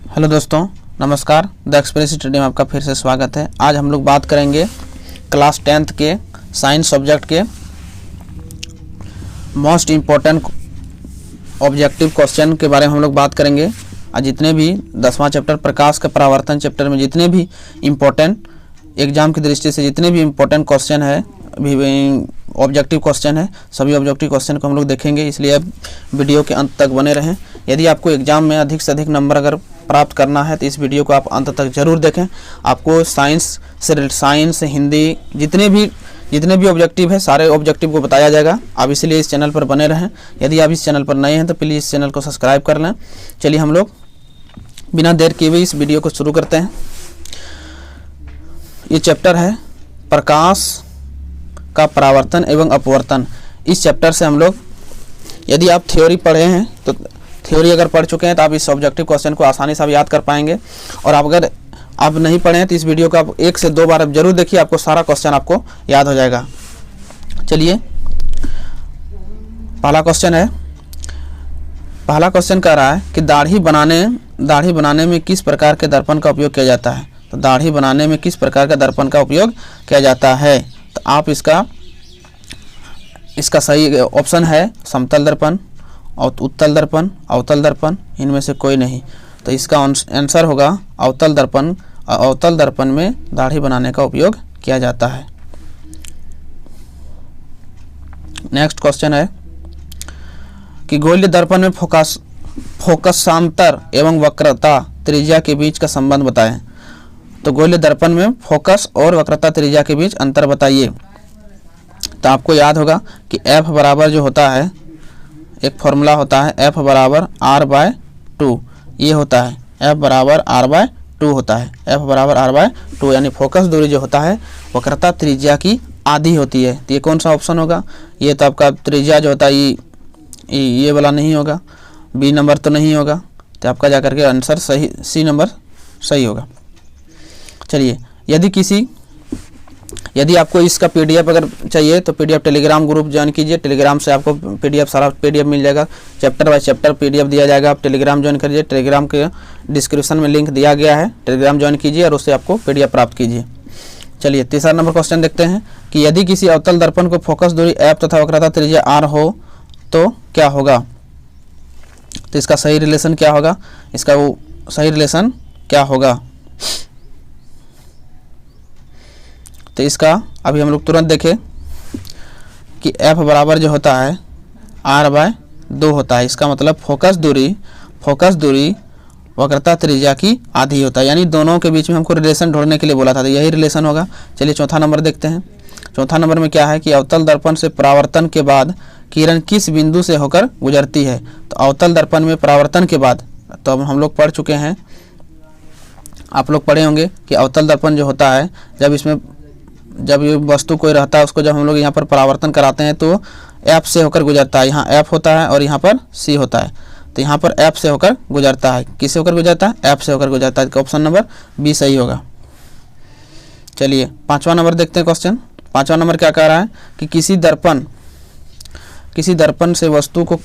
Hello दोस्तों, नमस्कार। The express study में आपका फिर से स्वागत है। आज हम लोग बात करेंगे क्लास 10th के साइंस सब्जेक्ट के मोस्ट इम्पोर्टेंट ऑब्जेक्टिव क्वेश्चन के बारे में हम लोग बात करेंगे। आज जितने भी 10वां चैप्टर प्रकाश का परावर्तन चैप्टर में जितने भी इम्पोर्टेंट एग्जाम की दृष्टि से जितने भी इम्पोर्टेंट क्वेश्चन है, ऑब्जेक्टिव क्वेश्चन है, सभी ऑब्जेक्टिव क्वेश्चन को हम लोग देखेंगे, इसलिए आप वीडियो के अंत तक बने रहें। यदि आपको एग्जाम में अधिक से अधिक नंबर अगर प्राप्त करना है तो इस वीडियो को आप अंत तक जरूर देखें। आपको साइंस हिंदी जितने भी ऑब्जेक्टिव है सारे ऑब्जेक्टिव को बताया जाएगा। आप इसलिए इस चैनल पर बने रहें। यदि आप इस चैनल पर नए हैं तो प्लीज़ इस चैनल को सब्सक्राइब कर लें। चलिए हम लोग बिना देर किए हुए इस वीडियो को शुरू करते हैं। ये चैप्टर है प्रकाश का परावर्तन एवं अपवर्तन। इस चैप्टर से हम लोग, यदि आप थ्योरी पढ़े हैं तो थ्योरी अगर पढ़ चुके हैं तो आप इस ऑब्जेक्टिव क्वेश्चन को आसानी से याद कर पाएंगे। और अगर आप नहीं पढ़े हैं तो इस वीडियो को आप 1 से 2 बार जरूर देखिए, आपको सारा क्वेश्चन आपको याद हो जाएगा। चलिए पहला क्वेश्चन कह रहा है कि दाढ़ी बनाने में किस प्रकार के दर्पण का उपयोग किया जाता है। तो दाढ़ी बनाने में किस प्रकार का दर्पण का उपयोग किया जाता है, तो आप इसका सही ऑप्शन है समतल दर्पण, उत्तल दर्पण, अवतल दर्पण, इनमें से कोई नहीं। तो इसका आंसर होगा अवतल दर्पण। अवतल दर्पण में दाढ़ी बनाने का उपयोग किया जाता है। नेक्स्ट क्वेश्चन है कि गोलीय दर्पण में फोकसांतर एवं वक्रता त्रिज्या के बीच का संबंध बताएं। तो गोलीय दर्पण में फोकस और वक्रता त्रिज्या के बीच अंतर बताइए। तो आपको याद होगा कि F बराबर जो होता है, एक फॉर्मूला होता है F बराबर R/2। ये होता है F बराबर R/2 होता है। F बराबर R/2 यानी फोकस दूरी जो होता है वक्रता त्रिज्या की आधी होती है। तो ये कौन सा ऑप्शन होगा? ये तो आपका त्रिज्या जो होता है ये वाला नहीं होगा, बी नंबर तो नहीं होगा। तो आपका जाकर के आंसर सही, सी नंबर सही होगा। चलिए, यदि आपको इसका पीडीएफ अगर चाहिए तो पीडीएफ टेलीग्राम ग्रुप ज्वाइन कीजिए। टेलीग्राम से आपको सारा पीडीएफ मिल जाएगा। चैप्टर बाय चैप्टर पीडीएफ दिया जाएगा। आप टेलीग्राम ज्वाइन करिए। टेलीग्राम के डिस्क्रिप्शन में लिंक दिया गया है। टेलीग्राम ज्वाइन कीजिए और उससे आपको पीडीएफ प्राप्त कीजिए। चलिए तीसरा नंबर क्वेश्चन देखते हैं कि यदि किसी अवतल दर्पण को फोकस दूरी F तथा वक्रता त्रिज्या R हो तो क्या होगा। तो इसका सही रिलेशन क्या होगा? इसका वो सही रिलेशन क्या होगा? तो इसका अभी हम लोग तुरंत देखें कि F बराबर जो होता है R/2 होता है। इसका मतलब फोकस दूरी वक्रता त्रिज्या की आधी होता है। यानी दोनों के बीच में हमको रिलेशन ढूंढने के लिए बोला था, तो यही रिलेशन होगा। चलिए चौथा नंबर देखते हैं। चौथा नंबर में क्या है कि अवतल दर्पण से परावर्तन के बाद किरण किस बिंदु से होकर गुजरती है। तो अवतल दर्पण में परावर्तन के बाद, तो अब हम लोग पढ़ चुके हैं, आप लोग पढ़े होंगे कि अवतल दर्पण जो होता है जब ये वस्तु कोई रहता है उसको जब हम लोग यहाँ पर परावर्तन कराते हैं तो F से होकर गुजरता है। यहाँ F होता है और यहाँ पर C होता है। तो यहाँ पर F से होकर गुजरता है। किससे होकर गुजरता है? F से होकर गुजरता है। ऑप्शन नंबर बी सही होगा। चलिए पांचवा नंबर देखते हैं क्वेश्चन। पांचवा नंबर क्या कह रहा है कि किसी दर्पण से वस्तु को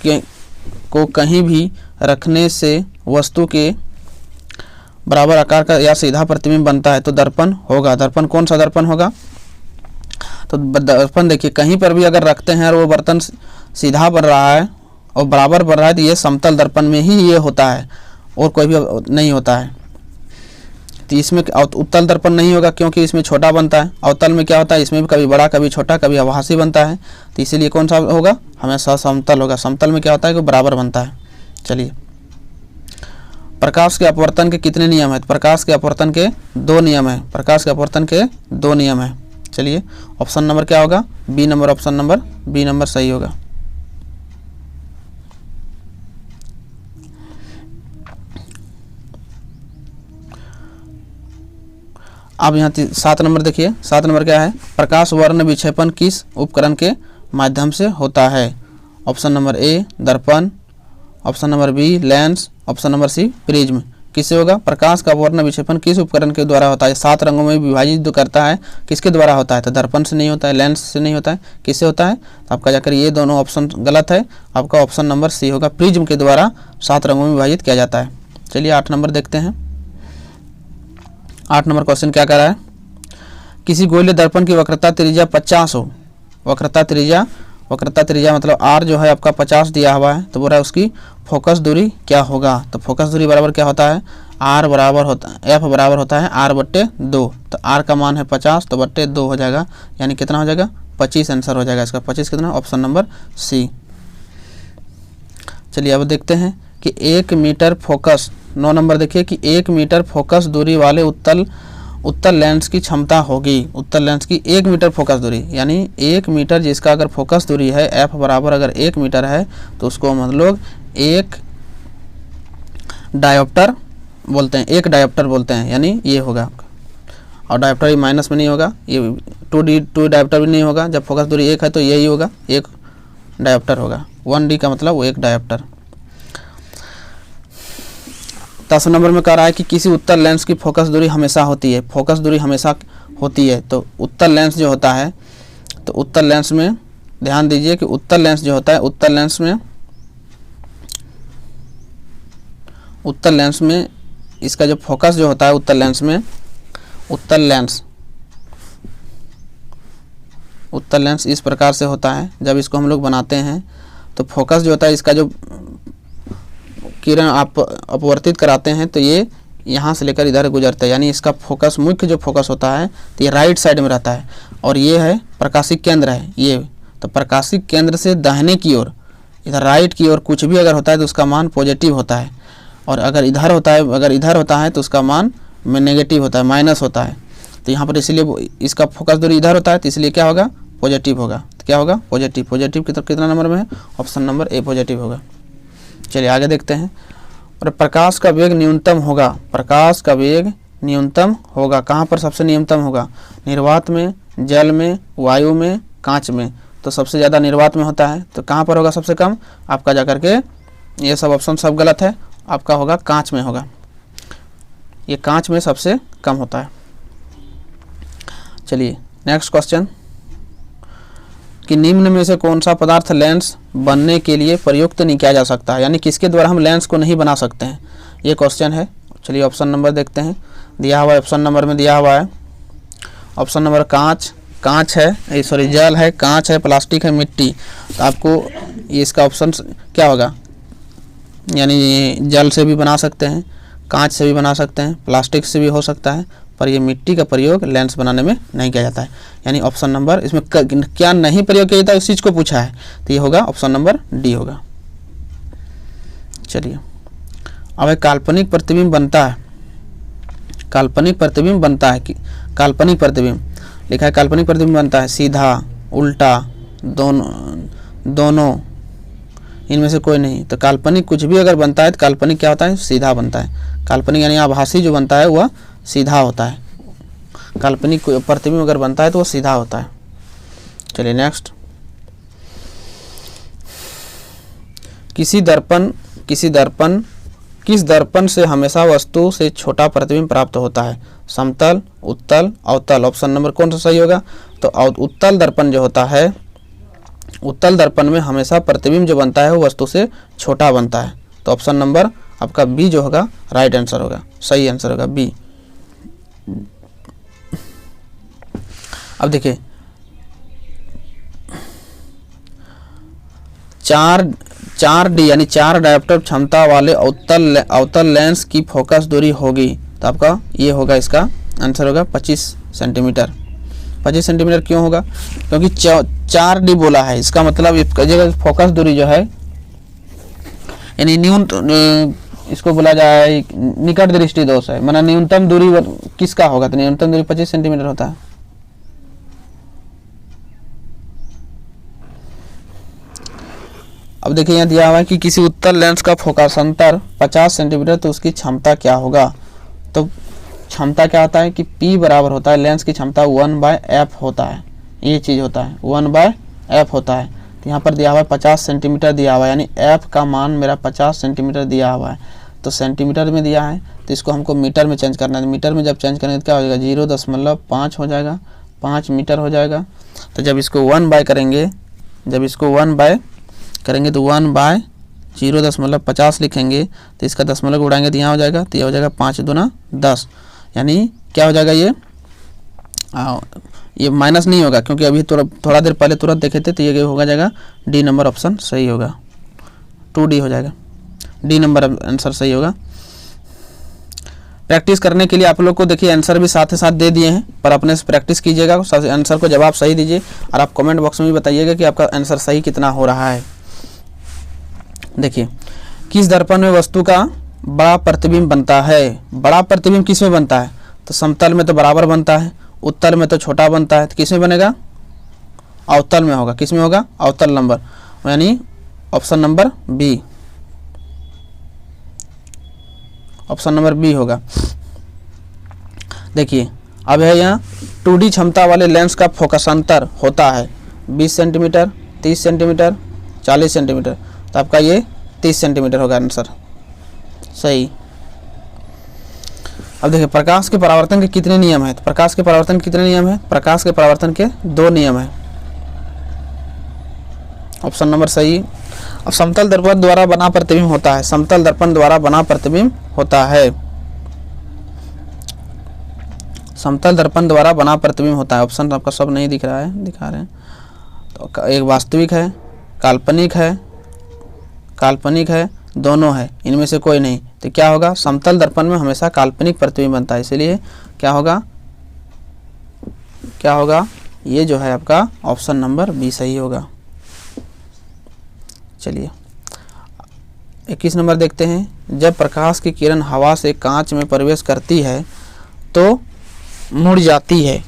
कहीं भी रखने से वस्तु के बराबर आकार का या सीधा प्रतिबिंब बनता है तो दर्पण होगा। दर्पण कौन सा दर्पण होगा? तो दर्पण देखिए, कहीं पर भी अगर रखते हैं और वो बर्तन सीधा बन रहा है और बराबर बन रहा है तो ये समतल दर्पण में ही ये होता है और कोई भी नहीं होता है। तो इसमें उत्तल दर्पण नहीं होगा क्योंकि इसमें छोटा बनता है। अवतल में क्या होता है, इसमें भी कभी बड़ा कभी छोटा कभी आभासी बनता है। तो इसीलिए कौन सा होगा? हमेशा समतल होगा। समतल में क्या होता है कि बराबर बनता है। चलिए, प्रकाश के अपवर्तन के कितने नियम है? प्रकाश के अपवर्तन के 2 नियम है। प्रकाश के अपवर्तन के 2 नियम है। चलिए ऑप्शन नंबर क्या होगा? B number. Option number B number सही होगा। अब यहाँ 7 नंबर देखिए। 7 नंबर क्या है? प्रकाश वर्ण विक्षेपण किस उपकरण के माध्यम से होता है। ऑप्शन नंबर ए दर्पण, option number B lens, option number C prism. किससे होगा? प्रकाश का वर्ण विक्षेपण किस उपकरण के द्वारा होता है? 7 रंगों में विभाजित करता है, किसके द्वारा होता है? तो दर्पण से नहीं होता है, लेंस से नहीं होता है, किससे होता है? तो आपका जाकर ये दोनों ऑप्शन गलत है। आपका ऑप्शन नंबर सी होगा, प्रिज्म के द्वारा 7 रंगों में विभाजित किया जाता है। चलिए 8 नंबर देखते हैं। 8 नंबर क्वेश्चन क्या कर रहा है, किसी गोलीय दर्पण की वक्रता त्रिज्या 50 हो, वक्रता त्रिज्या मतलब आर जो है आपका 50 दिया हुआ है, तो बोल रहा है उसकी फोकस दूरी क्या होगा। तो फोकस दूरी बराबर क्या होता है, आर बराबर होता है, एफ बराबर होता है आर बट्टे 2। तो आर का मान है 50, तो बट्टे 2 हो जाएगा, यानी कितना हो जाएगा 25 आंसर हो जाएगा इसका। 25 कितना, ऑप्शन नंबर सी। चलिए अब देखते हैं कि 1 मीटर फोकस, 9 नंबर देखिए कि 1 मीटर फोकस दूरी वाले उत्तल लेंस की क्षमता होगी। उत्तल लेंस की 1 मीटर फोकस दूरी, यानी 1 मीटर जिसका अगर फोकस दूरी है एफ बराबर अगर 1 मीटर है, तो उसको हम लोग एक डायोप्टर बोलते हैं, एक डायोप्टर बोलते हैं, यानी ये होगा। और डायोप्टर ये माइनस में नहीं होगा, ये 2 डायोप्टर भी नहीं होगा। जब फोकस दूरी 1 है तो यही होगा, एक डायोप्टर होगा। 1D का मतलब वो एक डायोप्टर। 10 नंबर में कह रहा है कि किसी उत्तल लेंस की फोकस दूरी हमेशा होती है, फोकस दूरी हमेशा होती है। तो उत्तल लेंस जो होता है, तो उत्तल लेंस में ध्यान दीजिए कि उत्तल लेंस जो होता है, उत्तल लेंस में इसका जो फोकस जो होता है उत्तल लेंस इस प्रकार से होता है। जब इसको हम लोग बनाते हैं तो फोकस जो होता है, इसका जो किरण आप अपवर्तित कराते हैं, तो ये यहाँ से लेकर इधर गुजरता है, यानी इसका फोकस, मुख्य जो फोकस होता है तो ये राइट साइड में रहता है, और ये है प्रकाशिक केंद्र है ये। तो प्रकाशिक केंद्र से दाहिने की ओर, इधर राइट की ओर कुछ भी अगर होता है तो उसका मान पॉजिटिव होता है, और अगर इधर होता है तो उसका मान में नेगेटिव होता है, माइनस होता है। तो यहाँ पर इसीलिए इसका फोकस दूरी इधर होता है, तो इसलिए क्या होगा, पॉजिटिव होगा। तो क्या होगा, पॉजिटिव। पॉजिटिव कितना नंबर में है, ऑप्शन नंबर ए पॉजिटिव होगा। चलिए आगे देखते हैं। और प्रकाश का वेग न्यूनतम होगा, प्रकाश का वेग न्यूनतम होगा कहाँ पर सबसे न्यूनतम होगा, निर्वात में, जल में, वायु में, कांच में। तो सबसे ज़्यादा निर्वात में होता है, तो कहाँ पर होगा सबसे कम, आपका जाकर के ये सब ऑप्शन सब गलत है, आपका होगा कांच में होगा, ये कांच में सबसे कम होता है। चलिए नेक्स्ट क्वेश्चन, कि निम्न में से कौन सा पदार्थ लेंस बनने के लिए प्रयुक्त नहीं किया जा सकता है, यानी किसके द्वारा हम लेंस को नहीं बना सकते हैं, ये क्वेश्चन है। चलिए ऑप्शन नंबर देखते हैं, दिया हुआ है ऑप्शन नंबर में दिया हुआ है, ऑप्शन नंबर कांच है, सॉरी जल है, कांच है, प्लास्टिक है, मिट्टी। तो आपको इसका ऑप्शन क्या होगा, यानी जल से भी बना सकते हैं, कांच से भी बना सकते हैं, प्लास्टिक से भी हो सकता है, पर ये मिट्टी का प्रयोग लेंस बनाने में नहीं किया जाता है। यानी ऑप्शन नंबर, इसमें क्या नहीं प्रयोग किया जाता है उस चीज़ को पूछा है, तो ये होगा ऑप्शन नंबर डी होगा। चलिए अब एक काल्पनिक प्रतिबिंब बनता है, काल्पनिक प्रतिबिंब बनता है कि काल्पनिक प्रतिबिंब लिखा है, काल्पनिक प्रतिबिंब बनता है सीधा, उल्टा, दोनों, इनमें से कोई नहीं। तो काल्पनिक कुछ भी अगर बनता है तो काल्पनिक क्या होता है, सीधा बनता है। काल्पनिक यानी आभासी जो बनता है वह सीधा होता है, काल्पनिक प्रतिबिंब अगर बनता है तो वो सीधा होता है। चलिए नेक्स्ट, किस दर्पण से हमेशा वस्तु से छोटा प्रतिबिंब प्राप्त होता है, समतल, उत्तल, अवतल। ऑप्शन नंबर कौन सा सही होगा, तो उत्तल दर्पण जो होता है, उत्तल दर्पण में हमेशा प्रतिबिंब जो बनता है वो वस्तु से छोटा बनता है। तो ऑप्शन नंबर आपका बी जो होगा राइट आंसर होगा, सही आंसर होगा बी। अब देखिए 4D यानी 4 डायोप्टर क्षमता वाले अवतल लेंस की फोकस दूरी होगी, तो आपका ये होगा, इसका आंसर होगा 25 सेंटीमीटर। 25 सेंटीमीटर क्यों होगा, क्योंकि 4D बोला है, इसका मतलब इसका जगह फोकस दूरी जो है, यानी इसको बोला जाए निकट दृष्टि दोष है, माना न्यूनतम दूरी किसका होगा, तो न्यूनतम दूरी 25 सेंटीमीटर होता है। अब देखिए यहाँ दिया हुआ है कि किसी उत्तल लेंस का फोकस अंतर 50 सेंटीमीटर, तो उसकी क्षमता क्या होगा। तो क्षमता क्या होता है कि P बराबर होता है, लेंस की क्षमता 1/f होता है, ये चीज़ होता है 1/f होता है। तो यहाँ पर दिया हुआ है 50 सेंटीमीटर दिया हुआ है, यानी f का मान मेरा 50 सेंटीमीटर दिया हुआ है, तो सेंटीमीटर में दिया है, तो इसको हमको मीटर में चेंज करना है। मीटर में जब चेंज करेंगे तो क्या हो जाएगा, 0.5 हो जाएगा, 5 मीटर हो जाएगा। तो जब इसको 1/, करेंगे, जब इसको 1/, करेंगे तो 1/, 0.50 लिखेंगे तो इसका दशमलव उड़ाएंगे तो यहाँ हो जाएगा, तो यह हो जाएगा 5 दूना 10, यानी क्या हो जाएगा ये माइनस नहीं होगा क्योंकि अभी थोड़ा देर पहले तुरंत देखे थे, तो ये होगा जाएगा डी नंबर ऑप्शन सही होगा, 2D हो जाएगा, डी नंबर आंसर सही होगा। प्रैक्टिस करने के लिए आप लोग को देखिए आंसर भी साथ ही साथ दे दिए हैं, पर अपने से प्रैक्टिस कीजिएगा, आंसर को जवाब सही दीजिए और आप कमेंट बॉक्स में भी बताइएगा कि आपका आंसर सही कितना हो रहा है। देखिए, किस दर्पण में वस्तु का बड़ा प्रतिबिंब बनता है? बड़ा प्रतिबिंब किस में बनता है? तो समतल में तो बराबर बनता है, उत्तल में तो छोटा बनता है, तो किस में बनेगा? अवतल में होगा। किस में होगा? अवतल नंबर, यानी option number B, option number B होगा। देखिए अब है यहाँ 2D क्षमता वाले लेंस का फोकसांतर होता है 20 सेंटीमीटर, 30 सेंटीमीटर, 40 सेंटीमीटर, तो आपका ये 30 सेंटीमीटर होगा आंसर सही। अब देखिए, प्रकाश के परावर्तन के कितने नियम हैं? तो प्रकाश के परावर्तन के कितने नियम हैं? प्रकाश के परावर्तन के 2 नियम हैं, ऑप्शन नंबर सही। अब समतल दर्पण द्वारा बना प्रतिबिंब होता है, समतल दर्पण द्वारा बना प्रतिबिंब होता है, समतल दर्पण द्वारा बना प्रतिबिंब होता है। ऑप्शन आपका सब नहीं दिख रहा है, दिखा रहे हैं। तो एक वास्तविक है, काल्पनिक है, दोनों है, इनमें से कोई नहीं, तो क्या होगा? समतल दर्पण में हमेशा काल्पनिक प्रतिबिंब बनता है, इसलिए क्या होगा? ये जो है आपका ऑप्शन नंबर बी सही होगा। चलिए 21 नंबर देखते हैं। जब प्रकाश की किरण हवा से कांच में प्रवेश करती है तो मुड़ जाती है,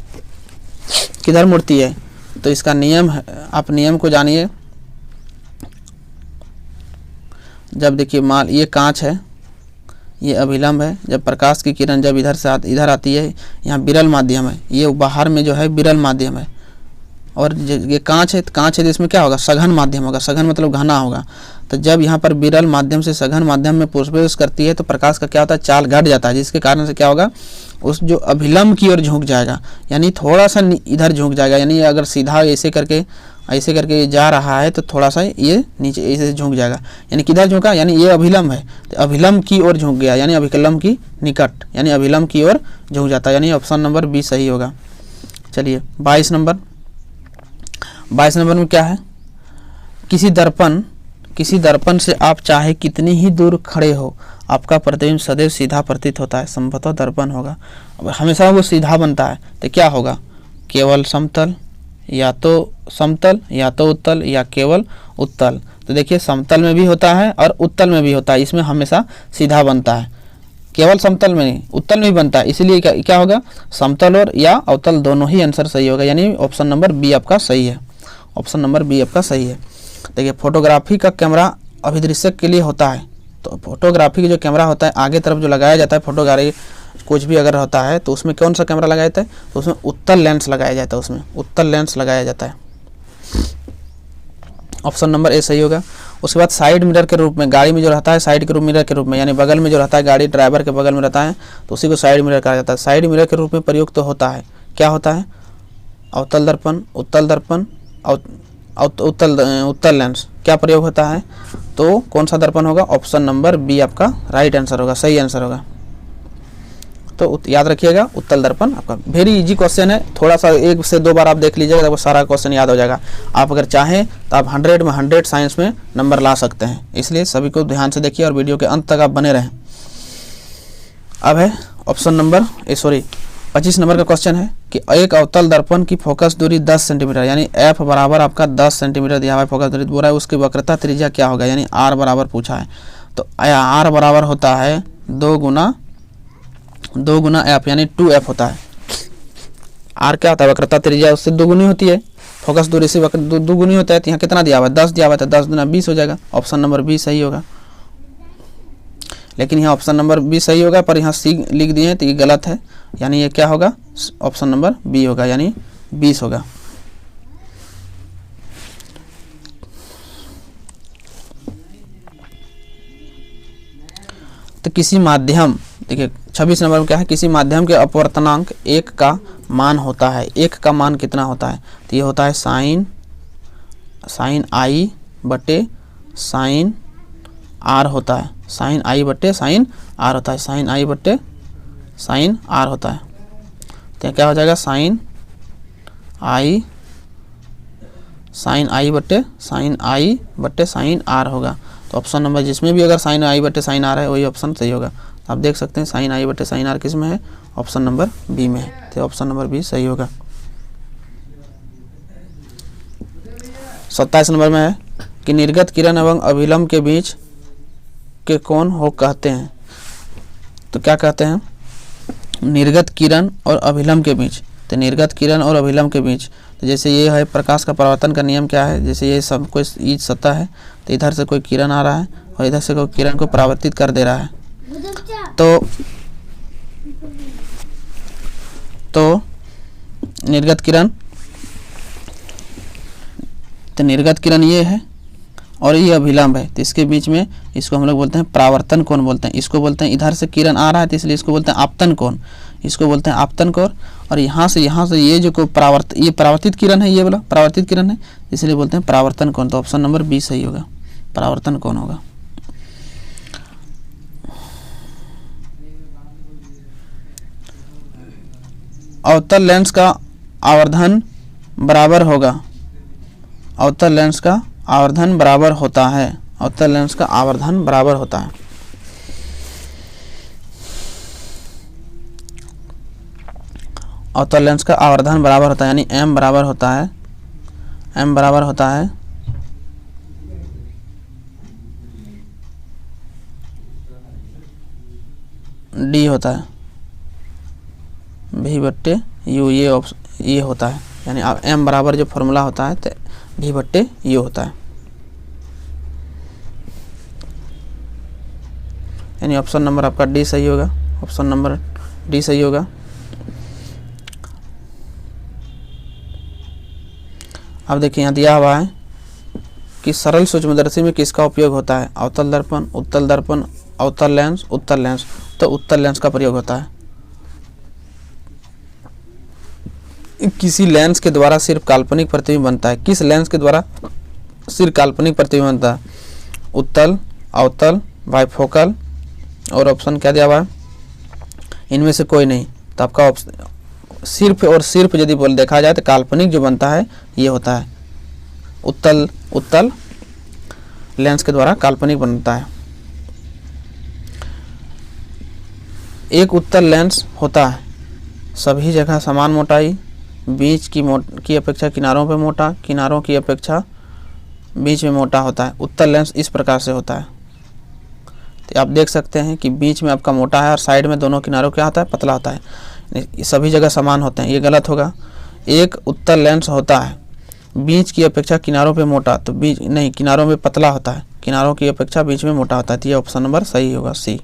किधर मुड़ती है? तो इसका नियम है, आप नियम को जानिए। जब देखिए मान ये कांच है, ये अभिलंब है, जब प्रकाश की किरण जब इधर से इधर आती है, यहाँ विरल माध्यम है, ये बाहर में जो है विरल माध्यम है, और ये कांच है, तो इसमें क्या होगा? सघन माध्यम होगा, सघन मतलब घना होगा। तो जब यहाँ पर विरल माध्यम से सघन माध्यम में प्रवेश करती है तो प्रकाश का क्या होता है? चाल घट जाता है, जिसके कारण से क्या होगा? उस जो अभिलंब की ओर झुक जाएगा, यानी थोड़ा सा इधर झुक जाएगा, यानी अगर सीधा ऐसे करके ये जा रहा है तो थोड़ा सा ये नीचे ऐसे झुक जाएगा, यानी किधर झुका? यानी ये अभिलंब है, तो अभिलंब की ओर झुक गया, यानी अभिलंब की निकट, यानी अभिलंब की ओर झुक जाता है, यानी ऑप्शन नंबर बी सही होगा। चलिए 22 नंबर में क्या है? किसी दर्पण से आप चाहे कितनी ही दूर खड़े हो, आपका प्रतिबिंब सदैव सीधा प्रतीत होता है, संभवतः दर्पण होगा। अब हमेशा वो सीधा बनता है, तो क्या होगा? केवल समतल, या तो समतल, या तो उत्तल, या केवल उत्तल। तो देखिए समतल में भी होता है और उत्तल में भी होता है, इसमें हमेशा सीधा बनता है, केवल समतल में नहीं उत्तल में भी बनता है, इसीलिए क्या होगा? समतल और या अवतल दोनों ही आंसर सही होगा, यानी ऑप्शन नंबर बी आपका सही है, ऑप्शन नंबर बी आपका सही है। देखिए फोटोग्राफी का कैमरा अभिदृश्यक के लिए होता है, तो फोटोग्राफी का जो कैमरा होता है आगे तरफ जो लगाया जाता है, फोटोग्राफी कुछ भी अगर होता है तो उसमें कौन सा कैमरा लगाया जाता है? तो उसमें उत्तल लेंस लगाया जाता है, उसमें उत्तल लेंस लगाया जाता है, ऑप्शन नंबर ए सही होगा। उसके बाद साइड मिरर के रूप में, गाड़ी में जो रहता है साइड के रूप मिरर के रूप में, यानी बगल में जो रहता है, गाड़ी ड्राइवर के बगल में रहता है, तो उसी को साइड मिरर कहा जाता है। साइड मिरर के रूप में प्रयुक्त तो होता है, क्या होता है? अवतल दर्पण, उत्तल दर्पण, उत्तल लेंस, क्या प्रयोग होता है? तो कौन सा दर्पण होगा? ऑप्शन नंबर बी आपका राइट आंसर होगा, सही आंसर होगा। तो याद रखिएगा उत्तल दर्पण आपका वेरी इजी क्वेश्चन है, थोड़ा सा 1 से 2 बार आप देख लीजिएगा तो आपको सारा क्वेश्चन याद हो जाएगा। आप अगर चाहें तो आप 100 में 100 साइंस में नंबर ला सकते हैं, इसलिए सभी को ध्यान से देखिए और वीडियो के अंत तक आप बने रहें। अब है ऑप्शन नंबर 25 नंबर का क्वेश्चन है कि एक अवतल दर्पण की फोकस दूरी 10 सेंटीमीटर, यानी एफ बराबर आपका 10 सेंटीमीटर दिया हुआ है, फोकस दूरी बोला है, उसकी वक्रता त्रिज्या क्या होगा? यानी आर बराबर पूछा है, तो आर बराबर होता है 2 गुना एफ, यानी 2f होता है। आर क्या होता है? वक्रता त्रिज्या उससे 2 गुनी होती है, फोकस दूरी से 2 गुनी होता है, तो यहाँ कितना दिया हुआ है? 10 दिया हुआ है, तो 10 गुना 20 हो जाएगा, ऑप्शन नंबर बी सही होगा। लेकिन यहाँ ऑप्शन नंबर बी सही होगा, पर यहाँ सी लिख दिए हैं तो ये गलत है, यानी ये क्या होगा? ऑप्शन नंबर बी होगा, यानी 20 होगा। तो किसी माध्यम, देखिए 26 नंबर में क्या है? किसी माध्यम के अपवर्तनांक 1 का मान होता है, 1 का मान कितना होता है? तो ये होता है साइन आई बटे साइन आर होता है, साइन आई बट्टे साइन आर होता है, साइन आई बट्टे साइन आर होता है। तो क्या हो जाएगा, साइन आई बट्टे साइन आर होगा। तो ऑप्शन नंबर जिसमें भी अगर साइन आई बट्टे साइन आर है वही ऑप्शन सही होगा। तो आप देख सकते हैं साइन आई बट्टे साइन आर किस में है, ऑप्शन नंबर बी में है। तो ऑप्शन नंबर बी सही होगा। 27 नंबर में है कि निर्गत किरण एवं अभिलंब के बीच के कोण हो कहते हैं। तो क्या कहते हैं, निर्गत किरण और अभिलंब के बीच। तो निर्गत किरण और अभिलंब के बीच, तो जैसे ये है प्रकाश का परावर्तन का नियम क्या है, जैसे ये सब कोई ये सतह है, तो इधर से कोई किरण आ रहा है और इधर से कोई किरण को परावर्तित कर दे रहा है। तो निर्गत किरण ये है और ये अभिलंब है, तो इसके बीच में इसको हम लोग बोलते हैं परावर्तन कोण बोलते हैं। इसको बोलते हैं, इधर से किरण आ रहा है तो इसलिए इसको बोलते हैं आपतन कोण, इसको बोलते हैं आपतन कोण। और यहाँ से ये जो को ये परावर्तित किरण है, ये वाला परावर्तित किरण है, इसलिए बोलते हैं परावर्तन कोण। तो ऑप्शन नंबर बी सही होगा, परावर्तन कोण होगा। अवतल लेंस का आवर्धन बराबर होगा, अवतल लेंस का आवर्धन बराबर होता है, अवतल लेंस का आवर्धन बराबर होता है। अवतल लेंस का आवर्धन बराबर होता है यानी m बराबर होता है, m बराबर होता है d होता है v बट्टे u, ये होता है यानी m बराबर जो फॉर्मूला होता है तो v बट्टे u होता है, यानी ऑप्शन नंबर आपका डी सही होगा, ऑप्शन नंबर डी सही होगा। अब देखिए यहाँ दिया हुआ है कि सरल सूक्ष्मदर्शी में किसका उपयोग होता है, अवतल दर्पण, उत्तल दर्पण, अवतल लेंस, उत्तल लेंस। तो उत्तल लेंस का प्रयोग होता है। किसी लेंस के द्वारा सिर्फ काल्पनिक प्रतिबिंब बनता है, किस लेंस के द्वारा सिर्फ काल्पनिक प्रतिबिंब बनता है, उत्तल, अवतल, बाइफोकल और ऑप्शन क्या दिया हुआ है, इनमें से कोई नहीं। तो आपका सिर्फ और सिर्फ यदि बोल देखा जाए तो काल्पनिक जो बनता है ये होता है उत्तल लेंस के द्वारा काल्पनिक बनता है। एक उत्तल लेंस होता है सभी जगह समान मोटाई, बीच की अपेक्षा किनारों पे मोटा, किनारों की अपेक्षा बीच में मोटा होता है। उत्तल लेंस इस प्रकार से होता है। तो आप देख सकते हैं कि बीच में आपका मोटा है और साइड में दोनों किनारों क्या होता है, पतला होता है। सभी जगह समान होते हैं, ये गलत होगा। एक उत्तल लेंस होता है बीच की अपेक्षा किनारों पे मोटा, तो बीच नहीं, किनारों में पतला होता है, किनारों की अपेक्षा बीच में मोटा होता है। तो ये ऑप्शन नंबर सही होगा, सी।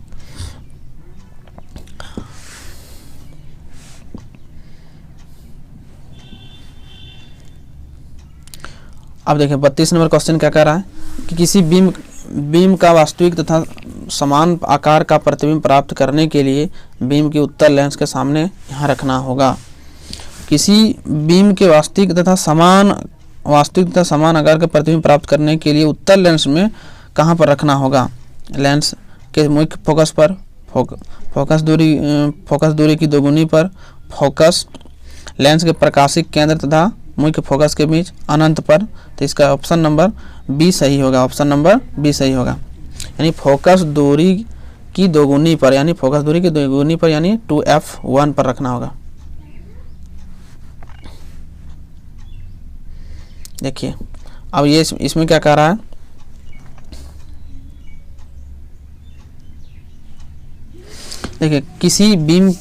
अब देखिए 32 नंबर क्वेश्चन क्या कह रहा है कि किसी बीम का वास्तविक तथा समान आकार का प्रतिबिंब प्राप्त करने के लिए बीम की उत्तल लेंस के सामने यहाँ रखना होगा। किसी बीम के वास्तविक तथा समान आकार का प्रतिबिंब प्राप्त करने के लिए उत्तल लेंस में कहाँ पर रखना होगा, लेंस के मुख्य फोकस पर, फोकस दूरी की दोगुनी पर, फोकस लेंस के प्रकाशिक केंद्र तथा मुख्य फोकस के बीच, अनंत पर। तो इसका ऑप्शन नंबर बी सही होगा, ऑप्शन नंबर बी सही होगा। यानी फोकस दूरी की दोगुनी पर, यानी फोकस दूरी की दोगुनी पर यानी 2f1 पर रखना होगा। देखिए अब ये इसमें क्या कह रहा है, देखिए किसी बीम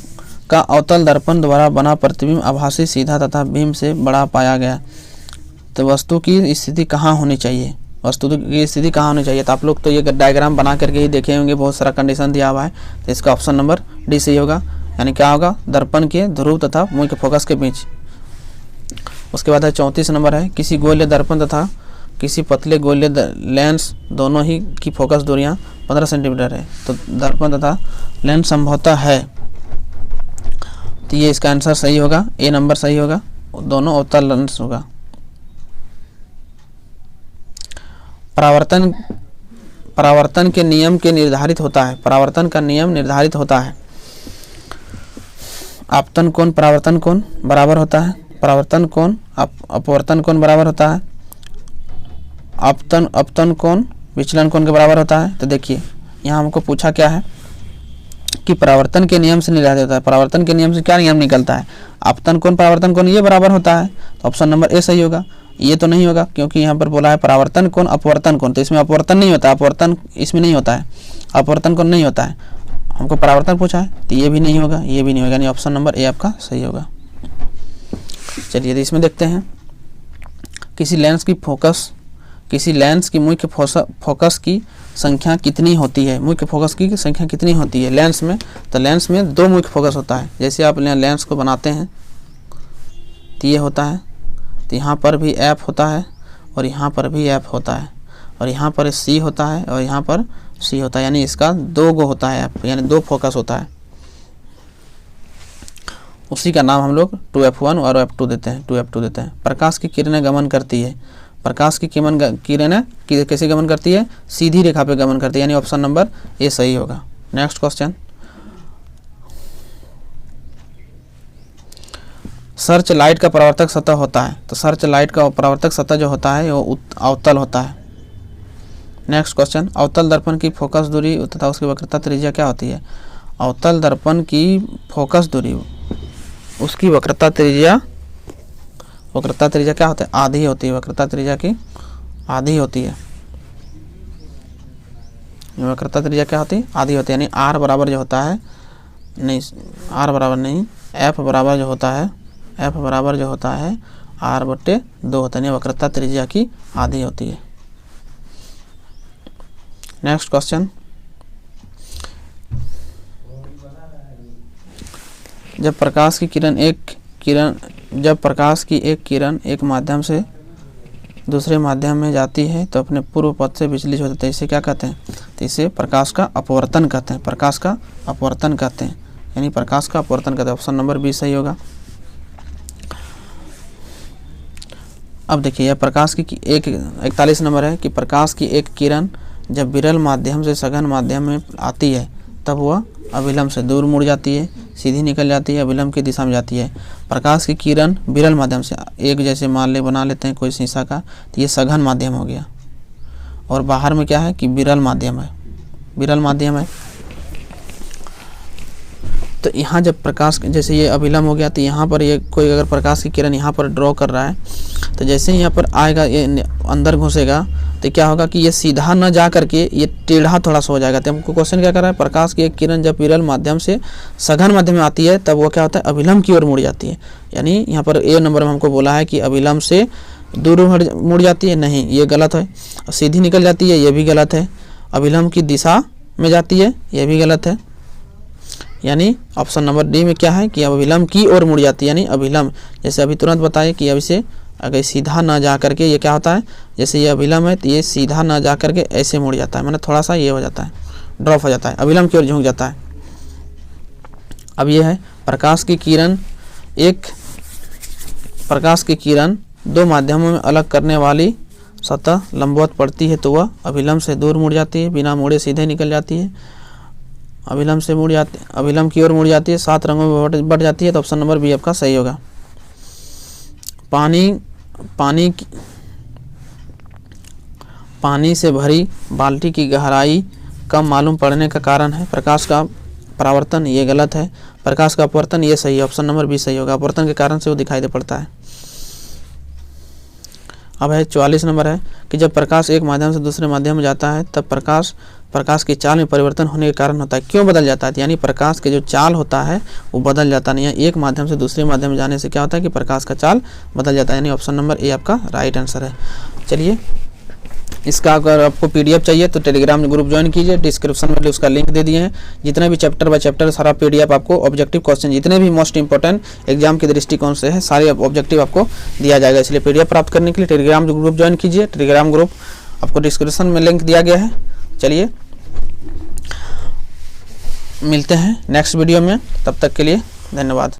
का अवतल दर्पण द्वारा बना प्रतिबिंब आभासी, सीधा तथा बीम से बड़ा पाया गया, तो वस्तु की स्थिति कहाँ होनी चाहिए, वस्तु की स्थिति कहाँ होनी चाहिए। तो आप लोग तो ये डायग्राम बना करके ही देखे होंगे, बहुत सारा कंडीशन दिया हुआ है। तो इसका ऑप्शन नंबर डी सही होगा, यानी क्या होगा, दर्पण के ध्रुव तथा मुख्य फोकस के बीच। उसके बाद है 34 नंबर है, किसी गोल्य दर्पण तथा किसी पतले गोल्य लेंस दोनों ही की फोकस दूरियां 15 सेंटीमीटर है। तो दर्पण तथा लेंस संभवतः है, तो ये इसका आंसर सही होगा, ए नंबर सही होगा, दोनों अवतल लेंस होगा। परावर्तन के नियम के निर्धारित होता है, परावर्तन का नियम निर्धारित होता है। आपतन कोण परावर्तन कोण बराबर होता है, परावर्तन कोण अपवर्तन कोण बराबर होता है, अपतन कोण विचलन कोण के बराबर होता है। तो देखिए यहाँ हमको पूछा क्या है कि परावर्तन के नियम से निर्धारित होता है। परावर्तन के नियम से क्या नियम निकलता है, आपतन कोण परावर्तन कोण ये बराबर होता है। तो ऑप्शन नंबर ए सही होगा। ये तो नहीं होगा क्योंकि यहाँ पर बोला है परावर्तन कोण अपवर्तन कोण, तो इसमें अपवर्तन नहीं होता है, अपवर्तन इसमें नहीं होता है, अपवर्तन कोण नहीं होता है। हमको परावर्तन पूछा है तो ये भी नहीं होगा, ये भी नहीं होगा, यानी ऑप्शन नंबर ए आपका सही होगा। चलिए तो इसमें देखते हैं किसी लेंस की मुख्य फोकस की संख्या कितनी होती है, मुख्य फोकस की संख्या कितनी होती है लेंस में। तो लेंस में 2 मुख्य फोकस होता है। जैसे आप लेंस को बनाते हैं तो ये होता है, तो यहाँ पर भी एफ होता है और यहाँ पर भी एफ होता है और यहाँ पर सी होता है और यहाँ पर सी होता है, यानी इसका 2 गो होता है एफ, यानी 2 फोकस होता है। उसी का नाम हम लोग 2f1 और f2 देते हैं, 2f2 देते हैं। प्रकाश की किरणें गमन करती है, प्रकाश की किरणें कैसे गमन करती है, सीधी रेखा पे गमन करती है, यानी ऑप्शन नंबर ए सही होगा। नेक्स्ट क्वेश्चन, सर्च लाइट का परावर्तक सतह होता है। तो सर्च लाइट का परावर्तक सतह जो होता है वो अवतल होता है। नेक्स्ट क्वेश्चन, अवतल दर्पण की फोकस दूरी तथा उसकी वक्रता त्रिज्या क्या होती है। अवतल दर्पण की फोकस दूरी उसकी वक्रता त्रिज्या क्या होता है, आधी होती है, वक्रता त्रिज्या की आधी होती है। वक्रता त्रिज्या क्या होती है, आधी होती है, यानी आर बराबर जो होता है, नहीं आर बराबर नहीं, एफ बराबर जो होता है, एफ बराबर जो होता है r/2 होता है, वक्रता त्रिज्या की आधी होती है। नेक्स्ट क्वेश्चन, जब प्रकाश की एक किरण एक माध्यम से दूसरे माध्यम में जाती है तो अपने पूर्व पथ से विचलित होती है, इसे क्या कहते हैं। तो इसे प्रकाश का अपवर्तन कहते हैं, प्रकाश का अपवर्तन कहते हैं, यानी प्रकाश का अपवर्तन कहते हैं। ऑप्शन नंबर बी सही होगा। अब देखिए यह प्रकाश की 41 नंबर है कि प्रकाश की एक किरण जब विरल माध्यम से सघन माध्यम में आती है तब वह अभिलंब से दूर मुड़ जाती है, सीधी निकल जाती है, अभिलंब की दिशा में जाती है। प्रकाश की किरण विरल माध्यम से, एक जैसे बना लेते हैं कोई शीशा का, तो ये सघन माध्यम हो गया, और बाहर में क्या है कि विरल माध्यम है। तो यहाँ जब प्रकाश जैसे ये अभिलंब हो गया, तो यहाँ पर ये कोई अगर प्रकाश की किरण यहाँ पर ड्रॉ कर रहा है, तो जैसे ही यहाँ पर आएगा, ये अंदर घुसेगा, तो क्या होगा कि ये सीधा न जा करके ये टेढ़ा थोड़ा सा हो जाएगा। तो हमको क्वेश्चन क्या कर रहा है, प्रकाश की एक किरण जब विरल माध्यम से सघन माध्यम में आती है तब वो क्या होता है, अभिलंब की ओर मुड़ जाती है। यानी यहाँ पर ए नंबर में हमको बोला है कि अभिलंब से दूर मुड़ जाती है, नहीं ये गलत है। सीधी निकल जाती है, ये भी गलत है। अभिलंब की दिशा में जाती है, ये भी गलत है। यानी ऑप्शन नंबर डी में क्या है कि अभिलंब की ओर मुड़ जाती है, यानी अभिलंब, जैसे अभी तुरंत बताए कि अब इसे अगर सीधा ना जा करके ये क्या होता है, जैसे ये अभिलंब है तो ये सीधा ना जा करके ऐसे मुड़ जाता है, मतलब थोड़ा सा ये हो जाता है, ड्रॉप हो जाता है, अभिलंब की ओर झुक जाता है। अब ये है प्रकाश की किरण 2 माध्यमों में अलग करने वाली सतह लंबवत पड़ती है तो वह अभिलंब से दूर मुड़ जाती है, बिना मुड़े सीधे निकल जाती है, अभिलंब की ओर मुड़ जाती है, 7 रंगों में बढ़ जाती है। तो ऑप्शन नंबर बी आपका सही होगा। पानी से भरी बाल्टी की गहराई कम मालूम पड़ने का कारण है प्रकाश का परावर्तन, ये गलत है। प्रकाश का अपवर्तन, ये सही है, ऑप्शन नंबर बी सही होगा। अपवर्तन के कारण से वो दिखाई दे पड़ता है। अब है 44 नंबर है कि जब प्रकाश एक माध्यम से दूसरे माध्यम में जाता है तब प्रकाश की चाल में परिवर्तन होने के कारण होता है। क्यों बदल जाता है, यानी प्रकाश के जो चाल होता है वो बदल जाता नहीं है। एक माध्यम से दूसरे माध्यम में जाने से क्या होता है कि प्रकाश का चाल बदल जाता है, यानी ऑप्शन नंबर ए आपका राइट आंसर है। चलिए, इसका अगर आपको पीडीएफ चाहिए तो टेलीग्राम ग्रुप ज्वाइन कीजिए, डिस्क्रिप्शन में उसका लिंक दे दिए हैं। जितने भी चैप्टर बाय चैप्टर सारा पीडीएफ आपको ऑब्जेक्टिव क्वेश्चन जितने भी मोस्ट इंपॉर्टेंट एग्जाम के दृष्टिकोण से है सारे ऑब्जेक्टिव आपको दिया जाएगा। इसलिए पीडीएफ प्राप्त करने के लिए टेलीग्राम ग्रुप ज्वाइन कीजिए। टेलीग्राम ग्रुप आपको डिस्क्रिप्शन में लिंक दिया गया है। चलिए, मिलते हैं नेक्स्ट वीडियो में, तब तक के लिए धन्यवाद।